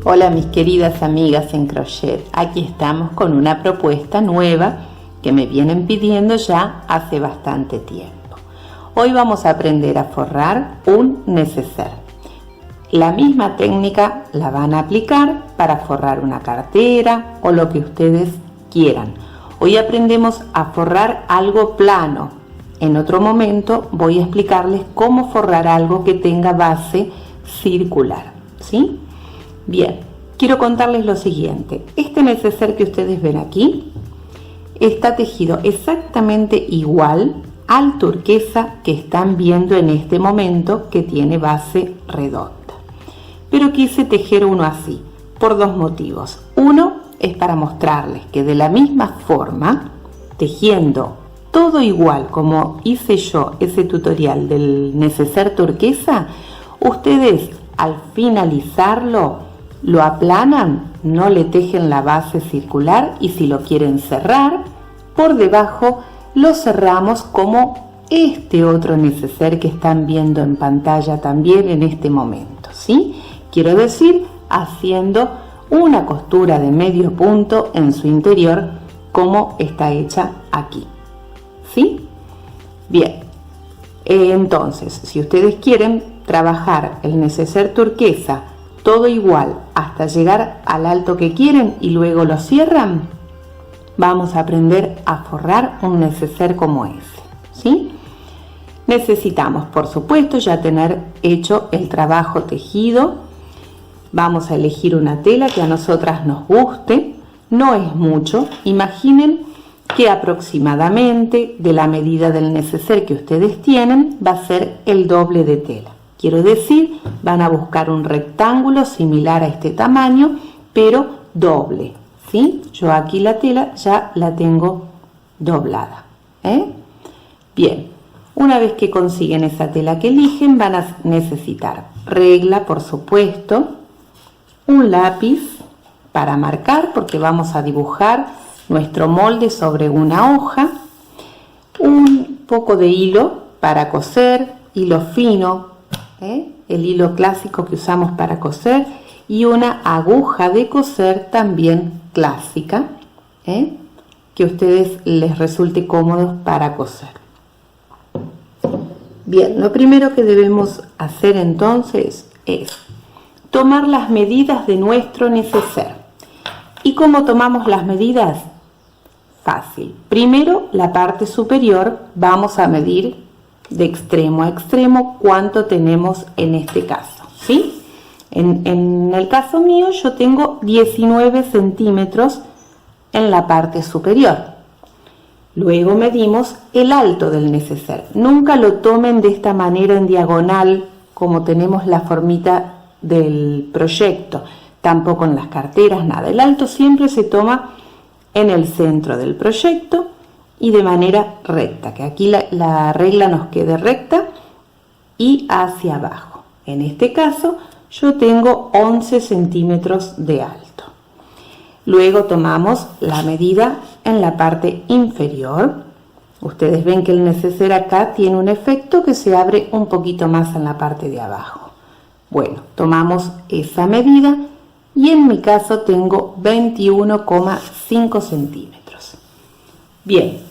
Hola mis queridas amigas en crochet, aquí estamos con una propuesta nueva que me vienen pidiendo ya hace bastante tiempo. Hoy vamos a aprender a forrar un neceser. La misma técnica la van a aplicar para forrar una cartera o lo que ustedes quieran. Hoy aprendemos a forrar algo plano. En otro momento voy a explicarles cómo forrar algo que tenga base circular, ¿sí? Bien, quiero contarles lo siguiente. Este neceser que ustedes ven aquí está tejido exactamente igual al turquesa que están viendo en este momento, que tiene base redonda. Pero quise tejer uno así, por dos motivos. Uno es para mostrarles que de la misma forma, tejiendo todo igual como hice yo ese tutorial del neceser turquesa, ustedes al finalizarlo lo aplanan, no le tejen la base circular y si lo quieren cerrar, por debajo lo cerramos como este otro neceser que están viendo en pantalla también en este momento, ¿sí? Quiero decir, haciendo una costura de medio punto en su interior como está hecha aquí, ¿sí? Bien, entonces, si ustedes quieren trabajar el neceser turquesa todo igual hasta llegar al alto que quieren y luego lo cierran, vamos a aprender a forrar un neceser como ese, ¿sí? Necesitamos, por supuesto, ya tener hecho el trabajo tejido. Vamos a elegir una tela que a nosotras nos guste, no es mucho. Imaginen que aproximadamente de la medida del neceser que ustedes tienen va a ser el doble de tela. Quiero decir, van a buscar un rectángulo similar a este tamaño, pero doble, ¿sí? Yo aquí la tela ya la tengo doblada, Bien, una vez que consiguen esa tela que eligen, van a necesitar regla, por supuesto, un lápiz para marcar, porque vamos a dibujar nuestro molde sobre una hoja, un poco de hilo para coser, hilo fino, el hilo clásico que usamos para coser, y una aguja de coser también clásica, que a ustedes les resulte cómodo para coser. Bien, lo primero que debemos hacer entonces es tomar las medidas de nuestro neceser. ¿Y cómo tomamos las medidas? Fácil. Primero, la parte superior vamos a medir de extremo a extremo cuánto tenemos en este caso, ¿sí? En el caso mío yo tengo 19 centímetros en la parte superior. Luego medimos el alto del neceser. Nunca lo tomen de esta manera en diagonal como tenemos la formita del proyecto, tampoco en las carteras, nada. El alto siempre se toma en el centro del proyecto y de manera recta, que aquí la regla nos quede recta y hacia abajo. En este caso yo tengo 11 centímetros de alto. Luego tomamos la medida en la parte inferior. Ustedes ven que el neceser acá tiene un efecto que se abre un poquito más en la parte de abajo. Bueno, tomamos esa medida y en mi caso tengo 21,5 centímetros. Bien,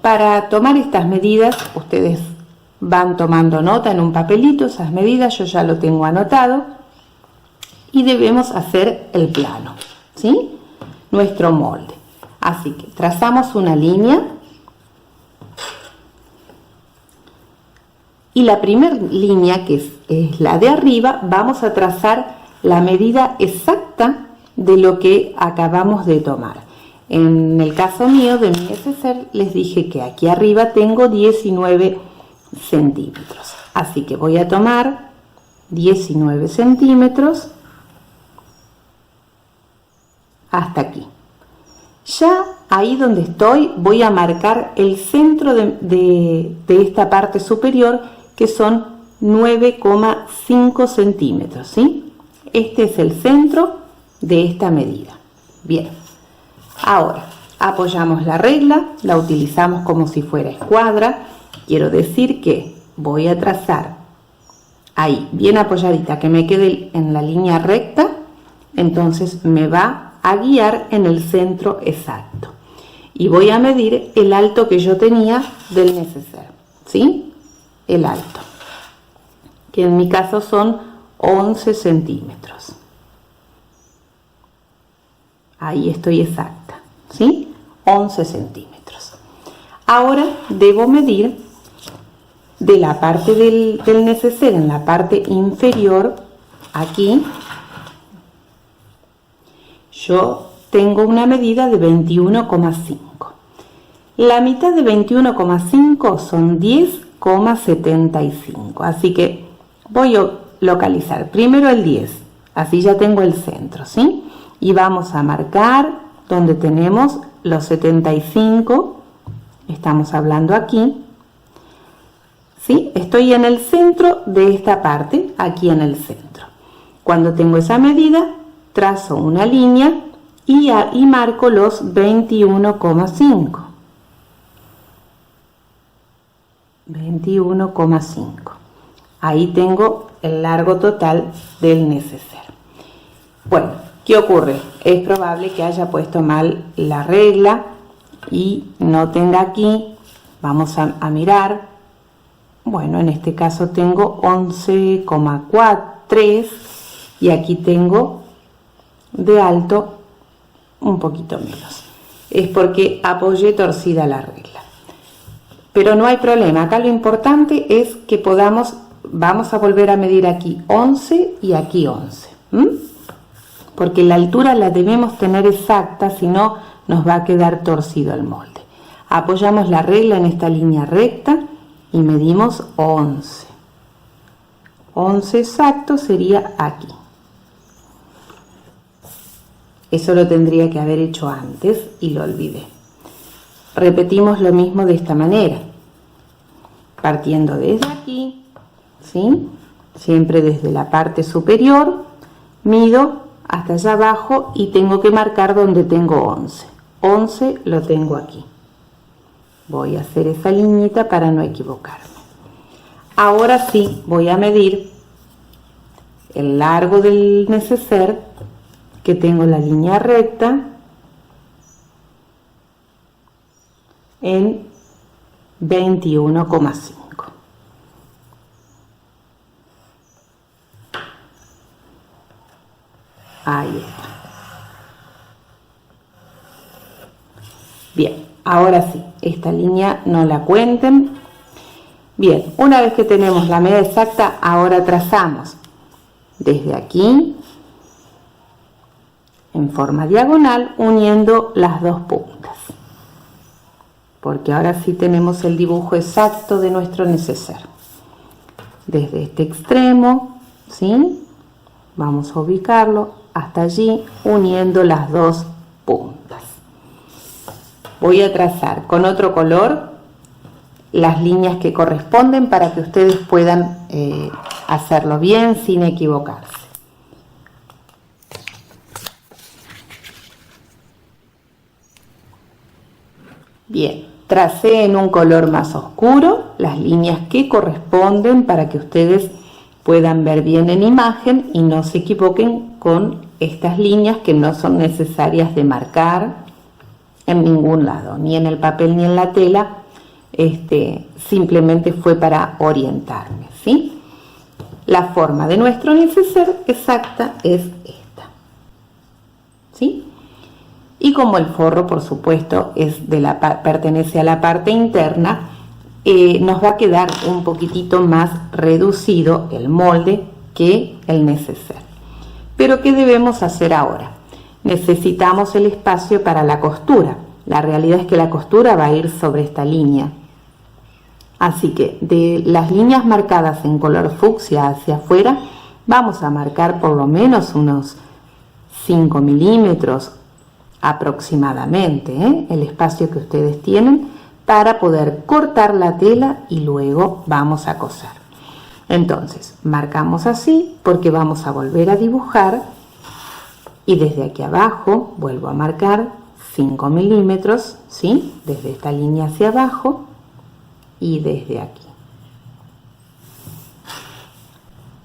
para tomar estas medidas, ustedes van tomando nota en un papelito, esas medidas, yo ya lo tengo anotado, y debemos hacer el plano, ¿sí? Nuestro molde. Así que trazamos una línea, y la primera línea, que es la de arriba, vamos a trazar la medida exacta de lo que acabamos de tomar. En el caso mío de mi neceser, les dije que aquí arriba tengo 19 centímetros. Así que voy a tomar 19 centímetros hasta aquí. Ya ahí donde estoy voy a marcar el centro de esta parte superior, que son 9,5 centímetros, ¿sí? Este es el centro de esta medida. Bien, ahora apoyamos la regla, la utilizamos como si fuera escuadra. Quiero decir que voy a trazar ahí, bien apoyadita, que me quede en la línea recta, entonces me va a guiar en el centro exacto. Y voy a medir el alto que yo tenía del neceser, ¿sí? El alto, que en mi caso son 11 centímetros. Ahí estoy exacta, ¿sí? 11 centímetros. Ahora debo medir de la parte del neceser, en la parte inferior, aquí, yo tengo una medida de 21,5. La mitad de 21,5 son 10,75. Así que voy a localizar primero el 10, así ya tengo el centro, ¿sí? Y vamos a marcar donde tenemos los 75, estamos hablando aquí, ¿sí? Estoy en el centro de esta parte, aquí en el centro. Cuando tengo esa medida, trazo una línea y marco los 21,5. 21,5. Ahí tengo el largo total del neceser. Bueno, ¿qué ocurre? Es probable que haya puesto mal la regla y no tenga aquí. Vamos a mirar. Bueno, en este caso tengo 11,3 y aquí tengo de alto un poquito menos. Es porque apoyé torcida la regla. Pero no hay problema, acá lo importante es que vamos a volver a medir aquí 11 y aquí 11. Porque la altura la debemos tener exacta, si no nos va a quedar torcido el molde. Apoyamos la regla en esta línea recta y medimos 11. 11 exacto sería aquí. Eso lo tendría que haber hecho antes y lo olvidé. Repetimos lo mismo de esta manera, partiendo desde aquí, ¿sí? Siempre desde la parte superior, mido hasta allá abajo y tengo que marcar donde tengo 11. 11 lo tengo aquí. Voy a hacer esa liñita para no equivocarme. Ahora sí, voy a medir el largo del neceser, que tengo la línea recta, en 21,5. Ahí está. Bien, ahora sí, esta línea no la cuenten. Bien, una vez que tenemos la medida exacta, ahora trazamos desde aquí en forma diagonal, uniendo las dos puntas. Porque ahora sí tenemos el dibujo exacto de nuestro neceser. Desde este extremo, ¿sí? Vamos a ubicarlo hasta allí, uniendo las dos puntas. Voy a trazar con otro color las líneas que corresponden para que ustedes puedan hacerlo bien sin equivocarse. Bien, tracé en un color más oscuro las líneas que corresponden para que ustedes puedan ver bien en imagen y no se equivoquen con estas líneas que no son necesarias de marcar en ningún lado, ni en el papel ni en la tela. Simplemente fue para orientarme, ¿sí? La forma de nuestro neceser exacta es esta, ¿sí? Y como el forro, por supuesto, pertenece a la parte interna, nos va a quedar un poquitito más reducido el molde que el neceser. Pero ¿qué debemos hacer ahora? Necesitamos el espacio para la costura. La realidad es que la costura va a ir sobre esta línea. Así que de las líneas marcadas en color fucsia hacia afuera, vamos a marcar por lo menos unos 5 milímetros aproximadamente, el espacio que ustedes tienen para poder cortar la tela y luego vamos a coser. Entonces marcamos así porque vamos a volver a dibujar y desde aquí abajo vuelvo a marcar 5 milímetros, ¿sí? Desde esta línea hacia abajo y desde aquí.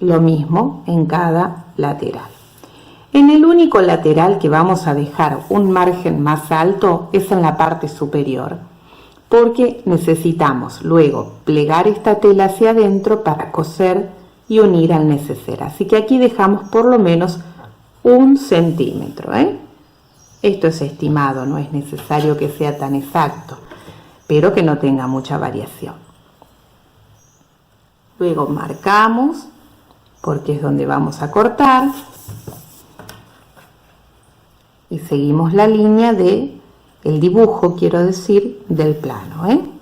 lo mismo en cada lateral. En el único lateral que vamos a dejar un margen más alto es en la parte superior, porque necesitamos luego plegar esta tela hacia adentro para coser y unir al neceser. Así que aquí dejamos por lo menos 1 centímetro. Esto es estimado, no es necesario que sea tan exacto, pero que no tenga mucha variación. Luego marcamos, porque es donde vamos a cortar, y seguimos la línea de el dibujo, quiero decir, del plano.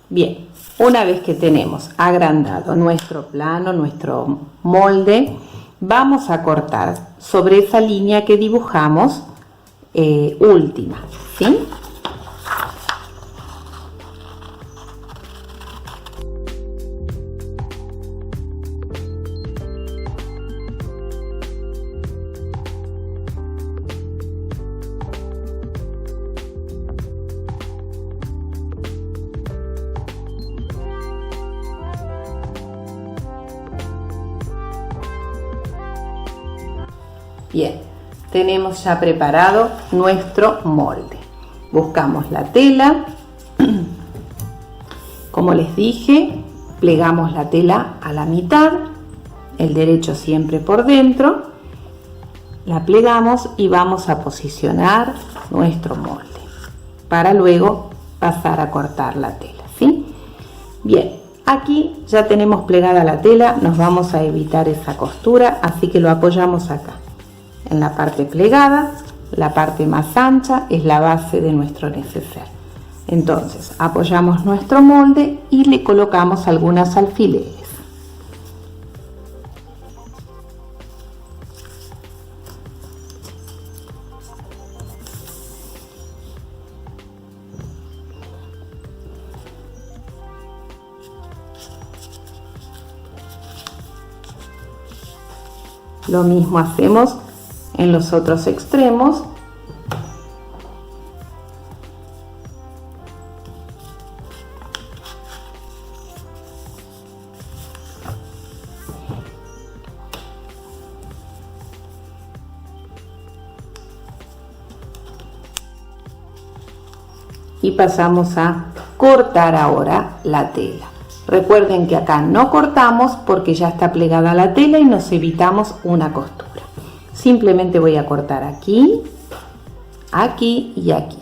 Bien, una vez que tenemos agrandado nuestro plano, nuestro molde, vamos a cortar sobre esa línea que dibujamos última, ¿sí? Bien, tenemos ya preparado nuestro molde. Buscamos la tela, como les dije, plegamos la tela a la mitad, el derecho siempre por dentro, la plegamos y vamos a posicionar nuestro molde para luego pasar a cortar la tela, ¿sí? Bien, aquí ya tenemos plegada la tela, nos vamos a evitar esa costura, así que lo apoyamos acá. En la parte plegada, la parte más ancha es la base de nuestro neceser. Entonces apoyamos nuestro molde y le colocamos algunos alfileres. Lo mismo hacemos en los otros extremos. Y pasamos a cortar ahora la tela. Recuerden que acá no cortamos porque ya está plegada la tela y nos evitamos una costura. Simplemente voy a cortar aquí, aquí y aquí.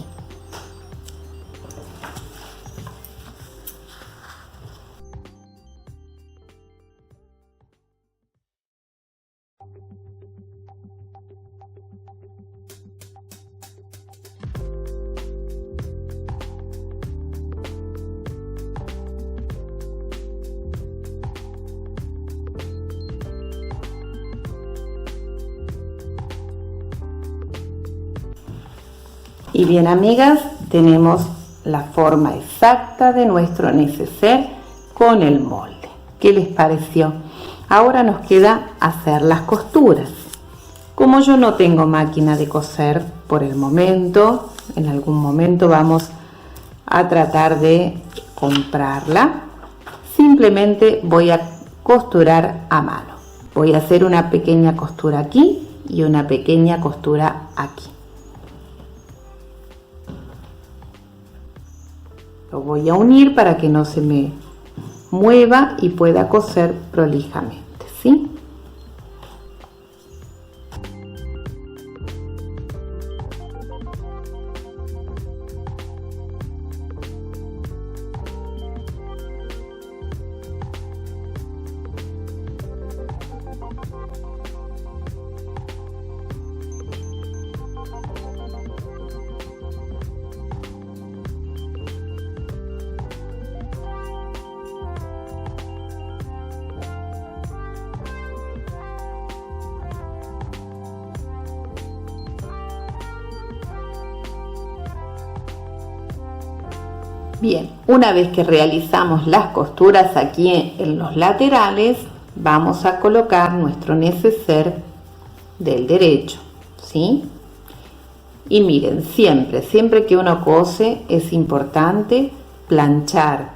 Y bien, amigas, tenemos la forma exacta de nuestro neceser con el molde. ¿Qué les pareció? Ahora nos queda hacer las costuras. Como yo no tengo máquina de coser por el momento, en algún momento vamos a tratar de comprarla, simplemente voy a costurar a mano. Voy a hacer una pequeña costura aquí y una pequeña costura aquí. Lo voy a unir para que no se me mueva y pueda coser prolijamente, ¿sí? Bien, una vez que realizamos las costuras aquí en los laterales, vamos a colocar nuestro neceser del derecho, ¿sí? Y miren, siempre que uno cose es importante planchar,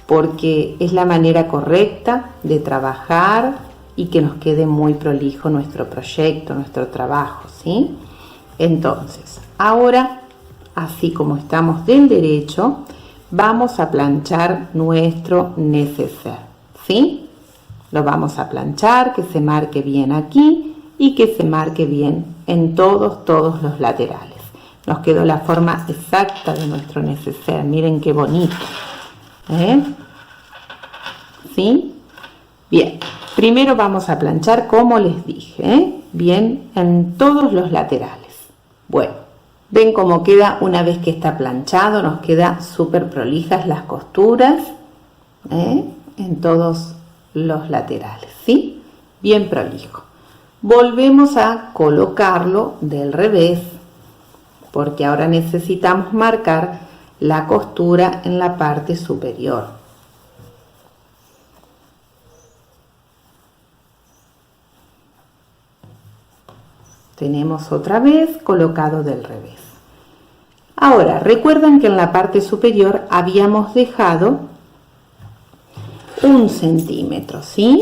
porque es la manera correcta de trabajar y que nos quede muy prolijo nuestro proyecto, nuestro trabajo, ¿sí? Entonces, ahora, así como estamos del derecho, vamos a planchar nuestro neceser, ¿sí? Lo vamos a planchar, que se marque bien aquí y que se marque bien en todos los laterales. Nos quedó la forma exacta de nuestro neceser, miren qué bonito, ¿sí? Bien, primero vamos a planchar como les dije, bien en todos los laterales. Bueno, ven cómo queda una vez que está planchado, nos queda súper prolijas las costuras, en todos los laterales, ¿sí? Bien prolijo. Volvemos a colocarlo del revés, porque ahora necesitamos marcar la costura en la parte superior. Tenemos otra vez colocado del revés. Ahora, recuerdan que en la parte superior habíamos dejado 1 centímetro, ¿sí?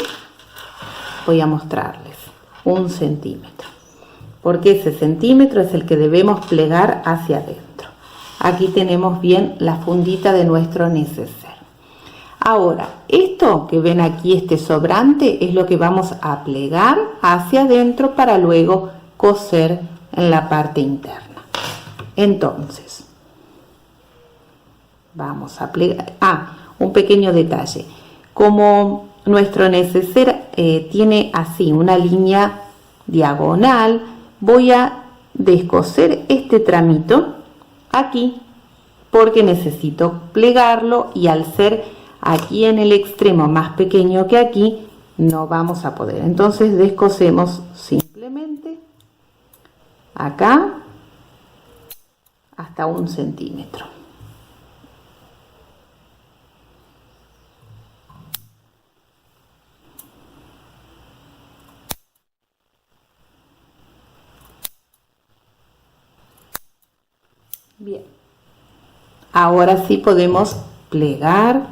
Voy a mostrarles 1 centímetro, porque ese centímetro es el que debemos plegar hacia adentro. Aquí tenemos bien la fundita de nuestro neceser. Ahora, esto que ven aquí, este sobrante, es lo que vamos a plegar hacia adentro para luego coser en la parte interna. Entonces, vamos a plegar. Un pequeño detalle. Como nuestro neceser tiene así una línea diagonal, voy a descoser este tramito aquí porque necesito plegarlo, y al ser aquí en el extremo más pequeño que aquí no vamos a poder. Entonces descosemos simplemente acá hasta 1 centímetro. Bien, ahora sí podemos plegar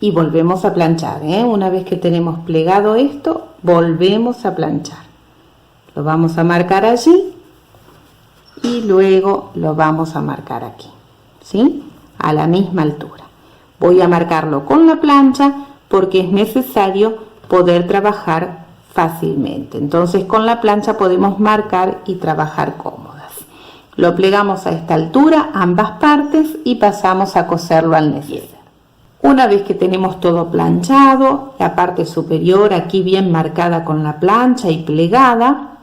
y volvemos a planchar, Una vez que tenemos plegado esto, volvemos a planchar. Lo vamos a marcar allí y luego lo vamos a marcar aquí, ¿sí? A la misma altura. Voy a marcarlo con la plancha porque es necesario poder trabajar fácilmente. Entonces con la plancha podemos marcar y trabajar cómodas. Lo plegamos a esta altura, ambas partes, y pasamos a coserlo al neceser. Una vez que tenemos todo planchado, la parte superior aquí bien marcada con la plancha y plegada,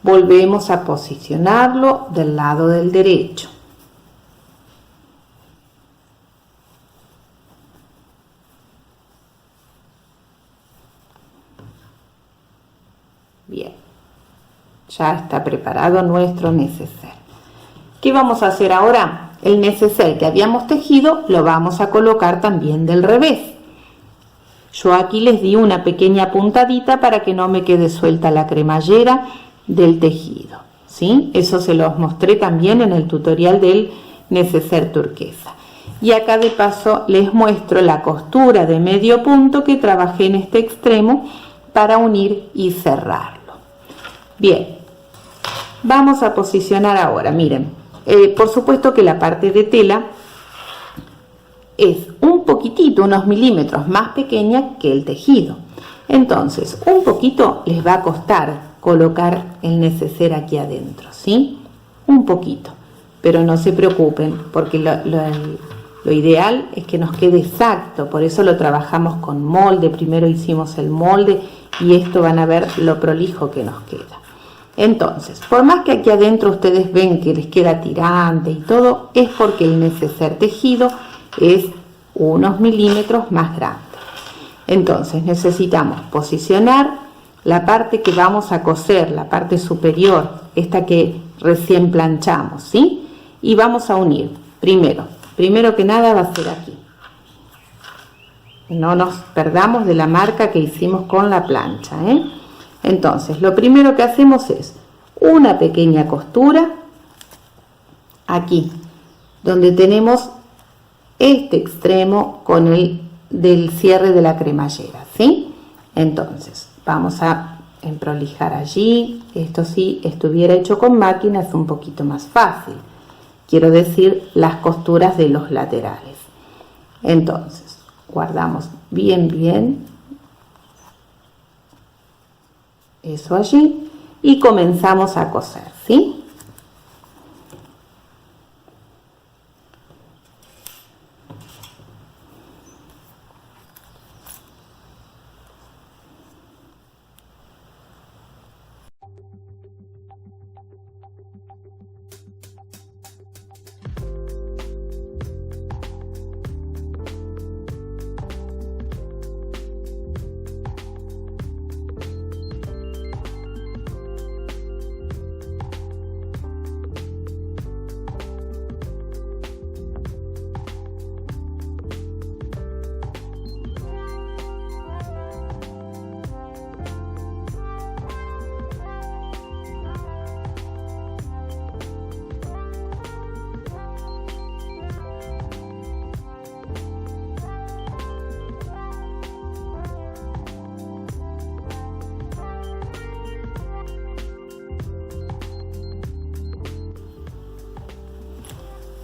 volvemos a posicionarlo del lado del derecho. Bien, ya está preparado nuestro neceser. ¿Qué vamos a hacer ahora? El neceser que habíamos tejido lo vamos a colocar también del revés. Yo aquí les di una pequeña puntadita para que no me quede suelta la cremallera del tejido, ¿sí? Eso se los mostré también en el tutorial del neceser turquesa. Y acá de paso les muestro la costura de medio punto que trabajé en este extremo para unir y cerrarlo. Bien, vamos a posicionar ahora, miren. Por supuesto que la parte de tela es un poquitito, unos milímetros más pequeña que el tejido. Entonces, un poquito les va a costar colocar el neceser aquí adentro, ¿sí? Un poquito, pero no se preocupen, porque lo ideal es que nos quede exacto. Por eso lo trabajamos con molde. Primero hicimos el molde y esto van a ver lo prolijo que nos queda. Entonces, por más que aquí adentro ustedes ven que les queda tirante y todo, es porque el neceser tejido es unos milímetros más grande. Entonces necesitamos posicionar la parte que vamos a coser, la parte superior, esta que recién planchamos, ¿sí? Y vamos a unir primero que nada va a ser aquí. No nos perdamos de la marca que hicimos con la plancha, ¿eh? Entonces, lo primero que hacemos es una pequeña costura aquí, donde tenemos este extremo con el del cierre de la cremallera, ¿sí? Entonces, vamos a emprolijar allí. Esto si estuviera hecho con máquina es un poquito más fácil. Quiero decir, las costuras de los laterales. Entonces, guardamos bien eso allí y comenzamos a coser, ¿sí?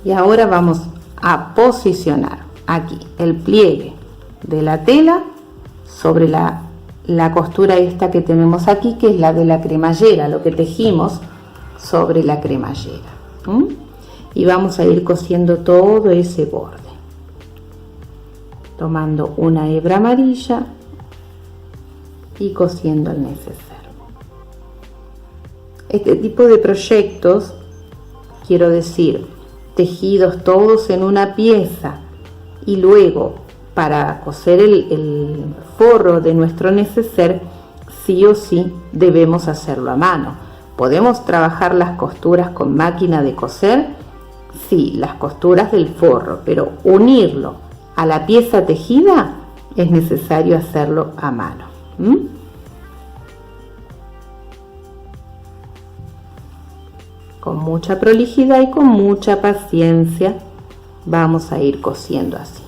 Y ahora vamos a posicionar aquí el pliegue de la tela sobre la costura esta que tenemos aquí, que es la de la cremallera, lo que tejimos sobre la cremallera. Y vamos a ir cosiendo todo ese borde, tomando una hebra amarilla y cosiendo el neceser. Este tipo de proyectos, quiero decir, tejidos todos en una pieza y luego para coser el forro de nuestro neceser, sí o sí debemos hacerlo a mano. ¿Podemos trabajar las costuras con máquina de coser? Sí, las costuras del forro, pero unirlo a la pieza tejida es necesario hacerlo a mano. Con mucha prolijidad y con mucha paciencia vamos a ir cosiendo así.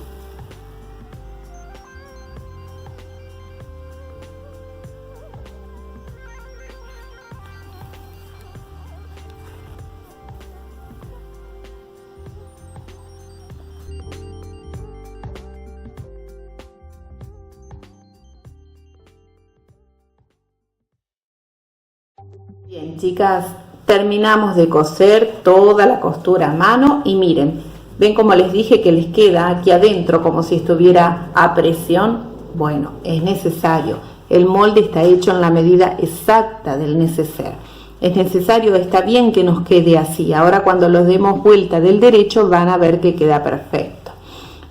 Bien, chicas, terminamos de coser toda la costura a mano y miren, ven como les dije que les queda aquí adentro como si estuviera a presión. Bueno, es necesario, el molde está hecho en la medida exacta del neceser. Es necesario, está bien que nos quede así. Ahora cuando los demos vuelta del derecho van a ver que queda perfecto.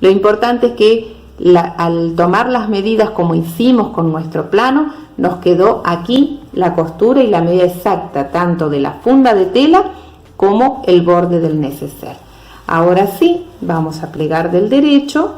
Lo importante es que al tomar las medidas como hicimos con nuestro plano, nos quedó aquí la costura y la medida exacta tanto de la funda de tela como el borde del neceser. Ahora sí, vamos a plegar del derecho.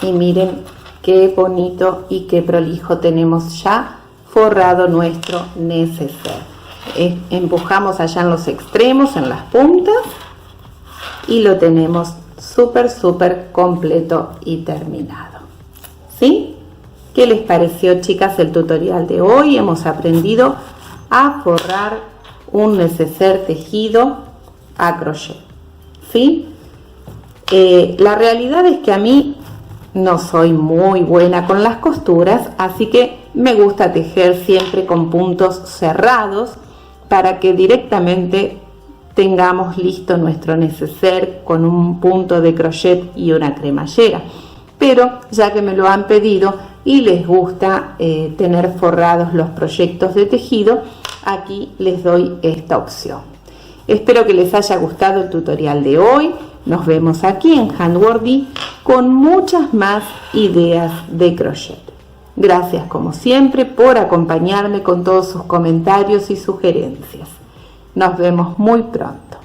Y miren qué bonito y qué prolijo tenemos ya forrado nuestro neceser. Empujamos allá en los extremos, en las puntas, y lo tenemos súper completo y terminado. ¿Sí? ¿Qué les pareció, chicas, el tutorial de hoy? Hemos aprendido a forrar un neceser tejido a crochet. ¿Sí? La realidad es que a mí no soy muy buena con las costuras, así que me gusta tejer siempre con puntos cerrados para que directamente tengamos listo nuestro neceser con un punto de crochet y una cremallera. Pero ya que me lo han pedido y les gusta tener forrados los proyectos de tejido, aquí les doy esta opción. Espero que les haya gustado el tutorial de hoy. Nos vemos aquí en Handwordy con muchas más ideas de crochet. Gracias como siempre por acompañarme con todos sus comentarios y sugerencias. Nos vemos muy pronto.